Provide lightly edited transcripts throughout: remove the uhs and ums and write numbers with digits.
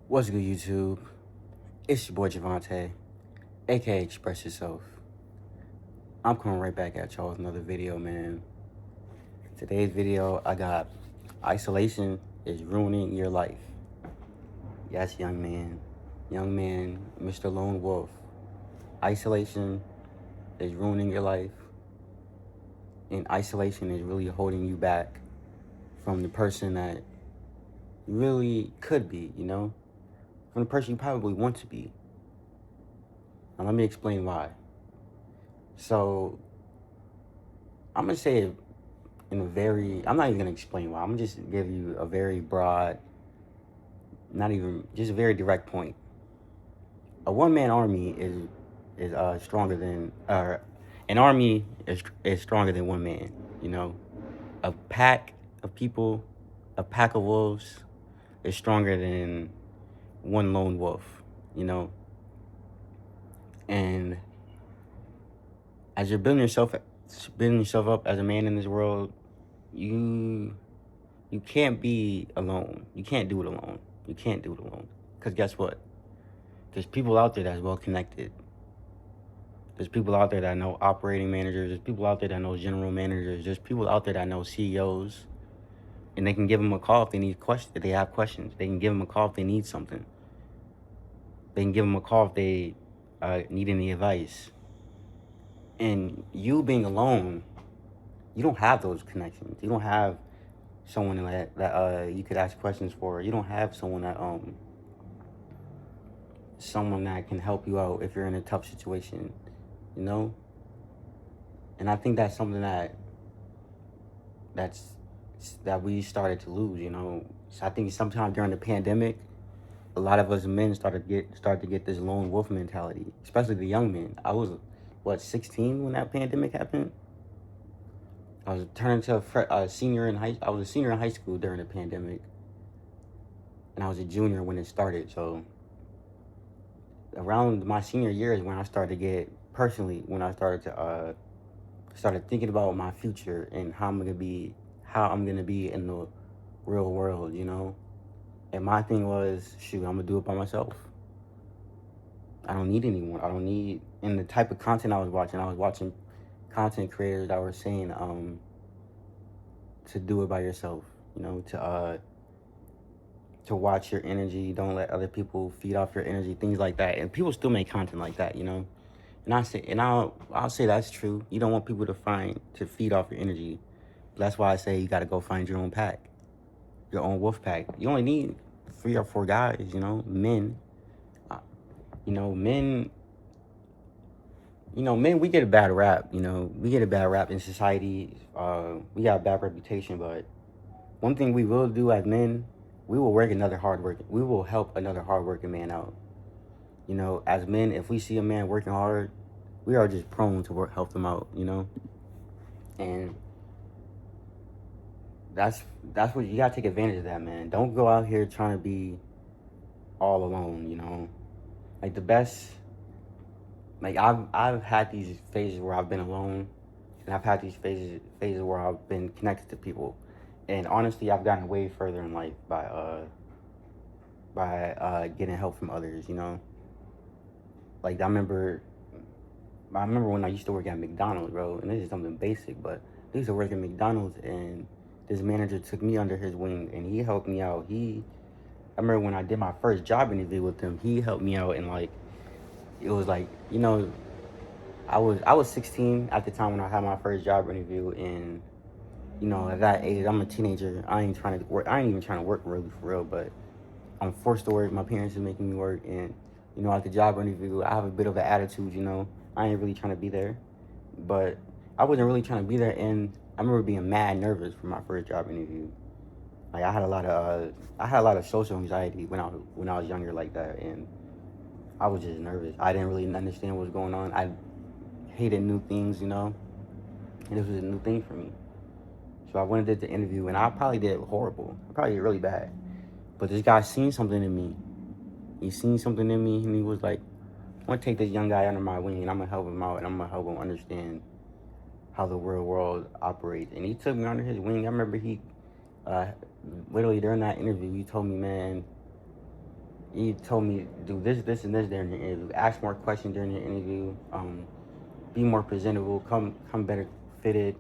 What's good, YouTube? It's your boy Javante, aka Express Yourself. I'm coming right back at y'all with another video, man. Today's video, I got isolation is ruining your life. Yes, young man, Mr. Lone Wolf. Isolation is ruining your life, and isolation is really holding you back from the person that you really could be, from the person you probably want to be. Now, let me explain why. So, I'm gonna say it in a very, I'm not even gonna explain why. I'm gonna just give you a very broad, not even, just a very direct point. A one-man army is stronger than, an army is stronger than one man. You know, a pack of people, a pack of wolves is stronger than one lone wolf. You know, and as you're building yourself up as a man in this world, you you can't be alone. You can't do it alone. You can't do it alone. Because guess what? There's people out there that's well connected. There's people out there that know operating managers. There's people out there that know general managers. There's people out there that know CEOs. And they can give them a call if they need questions. If they have questions, they can give them a call if they need something. They can give them a call if they need any advice. And you being alone, you don't have those connections. You don't have someone that you could ask questions for. You don't have someone that can help you out if you're in a tough situation, you know? And I think that's something that's that we started to lose, you know. So I think sometime during the pandemic, a lot of us men started to get this lone wolf mentality, especially the young men. I was 16 when that pandemic happened. I was turning to a senior in high. I was a senior in high school during the pandemic, and I was a junior when it started. So around my senior year is when I started to get personally when I started thinking about my future and how I'm gonna be in the real world, you know. And my thing was, shoot, I'm gonna do it by myself. I don't need anyone. I don't need. And the type of content I was watching content creators that were saying to do it by yourself, you know, to watch your energy, don't let other people feed off your energy, things like that. And people still make content like that, you know. And I'll say that's true. You don't want people to feed off your energy. That's why I say you got to go find your own pack, your own wolf pack. You only need 3 or 4 guys, you know, men. Uh, you know, men. Men. We get a bad rap. You know, we get a bad rap in society. We got a bad reputation. But one thing we will do as men, we will work another hard work. We will help another hardworking man out. You know, as men, if we see a man working hard, we are just prone to help them out. You know, and that's what you gotta take advantage of that, man. Don't go out here trying to be all alone, you know. Like the best like I've had these phases where I've been alone, and I've had these phases where I've been connected to people. And honestly, I've gotten way further in life by getting help from others, you know. Like I remember when I used to work at McDonald's, bro, and this is something basic, but I used to work at McDonald's, and this manager took me under his wing, and he helped me out. I remember when I did my first job interview with him, he helped me out, and like, it was like, you know, I was 16 at the time when I had my first job interview, and you know, at that age, I'm a teenager. I ain't trying to work. I ain't even trying to work really for real, but I'm forced to work. My parents are making me work, and you know, at the job interview, I have a bit of an attitude. You know, I ain't really trying to be there, but I wasn't really trying to be there. And I remember being mad nervous for my first job interview. Like I had a lot of social anxiety when I was younger like that, and I was just nervous. I didn't really understand what was going on. I hated new things, you know, and this was a new thing for me. So I went and did the interview, and I probably did horrible. I probably did really bad. But this guy seen something in me. He seen something in me, and he was like, "I'm gonna take this young guy under my wing, and I'm gonna help him out, and I'm gonna help him understand how the real world operates." And he took me under his wing. I remember he, uh, literally during that interview, he told me, "Man, He told me do this, and this during the interview. Ask more questions during the interview. Be more presentable. Come better fitted.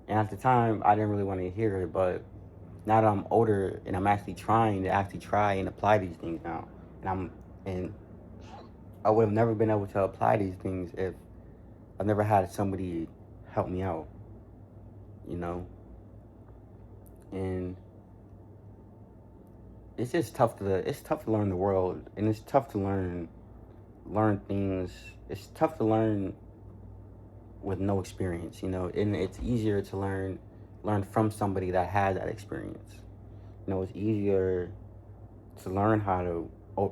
And at the time, I didn't really want to hear it, but now that I'm older and I'm actually trying to actually try and apply these things now, and I would have never been able to apply these things if I've never had somebody help me out, you know. And it's tough to learn the world, and it's tough to learn things. It's tough to learn with no experience, you know. And it's easier to learn from somebody that has that experience. You know, it's easier to learn how to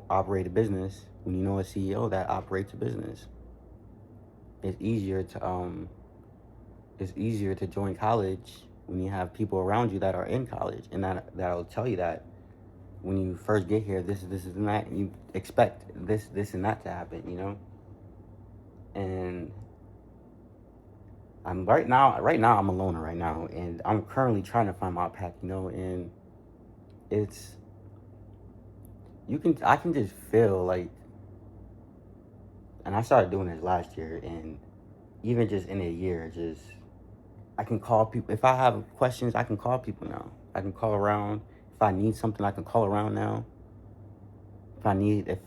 operate a business when you know a CEO that operates a business. It's easier to join college when you have people around you that are in college, and that'll tell you that when you first get here, this is and that, and you expect this and that to happen, you know. And I'm right now I'm a loner right now, and I'm currently trying to find my path, you know. And it's I can just feel like, and I started doing this last year, and even just in a year, just I can call people if I have questions. I can call people now. I can call around if I need something. I can call around now. If I need if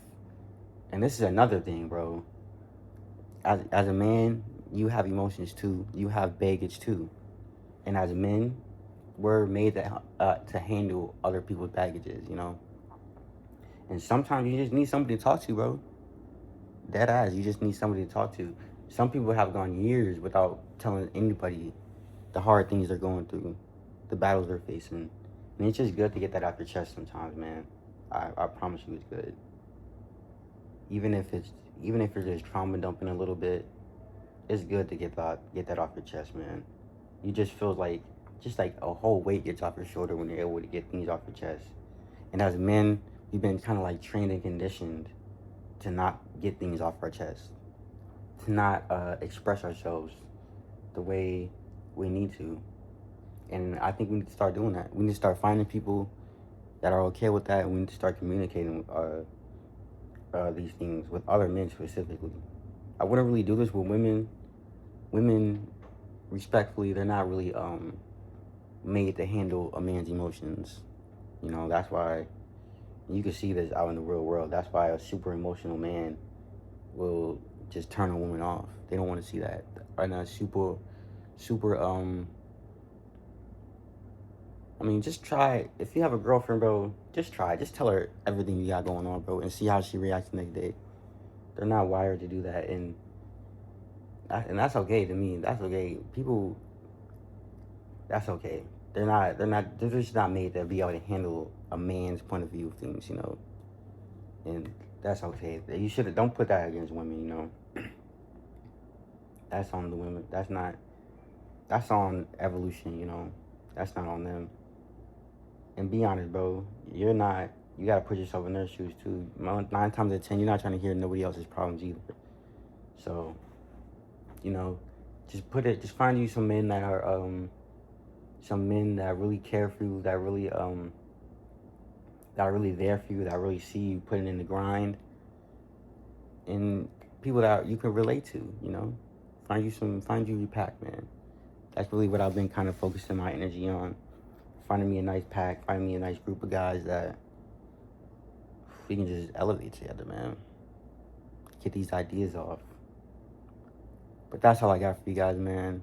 And this is another thing, bro. As a man, you have emotions too. You have baggage too. And as men, we're made to handle other people's baggages, you know. And sometimes you just need somebody to talk to, bro. Dead ass, you just need somebody to talk to. Some people have gone years without telling anybody the hard things they're going through, the battles they're facing. And it's just good to get that off your chest sometimes, man. I promise you it's good. Even if it's Even if you're just trauma dumping a little bit, it's good to get that off your chest, man. You just feel like a whole weight gets off your shoulder when you're able to get things off your chest. And as men, we've been kind of like trained and conditioned to not get things off our chest, to not express ourselves the way we need to. And I think we need to start doing that. We need to start finding people that are okay with that, and we need to start communicating these things with other men specifically. I wouldn't really do this with women. Women, respectfully, they're not really made to handle a man's emotions. You know, that's why you can see this out in the real world. That's why a super emotional man will just turn a woman off. They don't want to see that. And a super I mean, just try. If you have a girlfriend, bro, just try. Just tell her everything you got going on, bro, and see how she reacts the next day. They're not wired to do that, and that's okay to me. That's okay. People, that's okay. They're just not made to be able to handle a man's point of view of things, you know. And that's okay. You should don't put that against women, you know. That's on the women. That's on evolution, you know. That's not on them. And be honest, bro. You gotta put yourself in their shoes too. 9 times out of 10, you're not trying to hear nobody else's problems either. So, you know, just find you some men that are some men that really care for you, that are really there for you, that really see you putting in the grind, and people that you can relate to, you know. Find you your pack, man. That's really what I've been kind of focusing my energy on. Finding me a nice pack, finding me a nice group of guys that we can just elevate together, man. Get these ideas off. But that's all I got for you guys, man.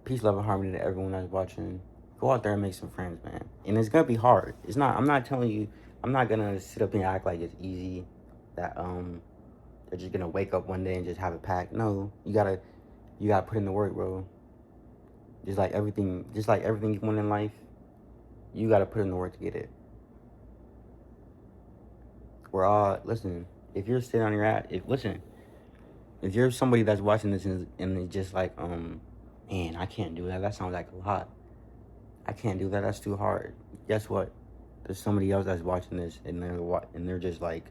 Peace, love, and harmony to everyone that's watching. Go out there and make some friends, man. And it's gonna be hard. I'm not telling you, I'm not gonna sit up and act like it's easy, that they're just gonna wake up one day and just have a pack. No, you gotta put in the work, bro. Just like everything you want in life, you gotta put in the work to get it. Listen, if you're sitting on your ass, if you're somebody that's watching this and it's just like, man, I can't do that. That sounds like a lot. I can't do that. That's too hard. Guess what? There's somebody else that's watching this, and they're just like,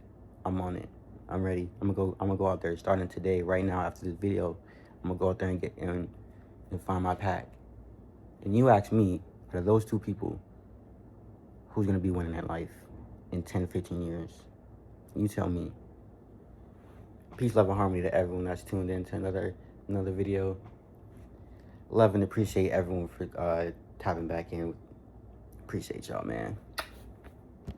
I'm on it. I'm ready. I'm gonna go out there starting today, right now, after this video. I'm gonna go out there and get in and find my pack. And you ask me, out of those two people, who's gonna be winning in life? in 10, 15 years? You tell me. Peace, love, and harmony to everyone that's tuned in to another video. Love and appreciate everyone for tapping back in. Appreciate y'all, man.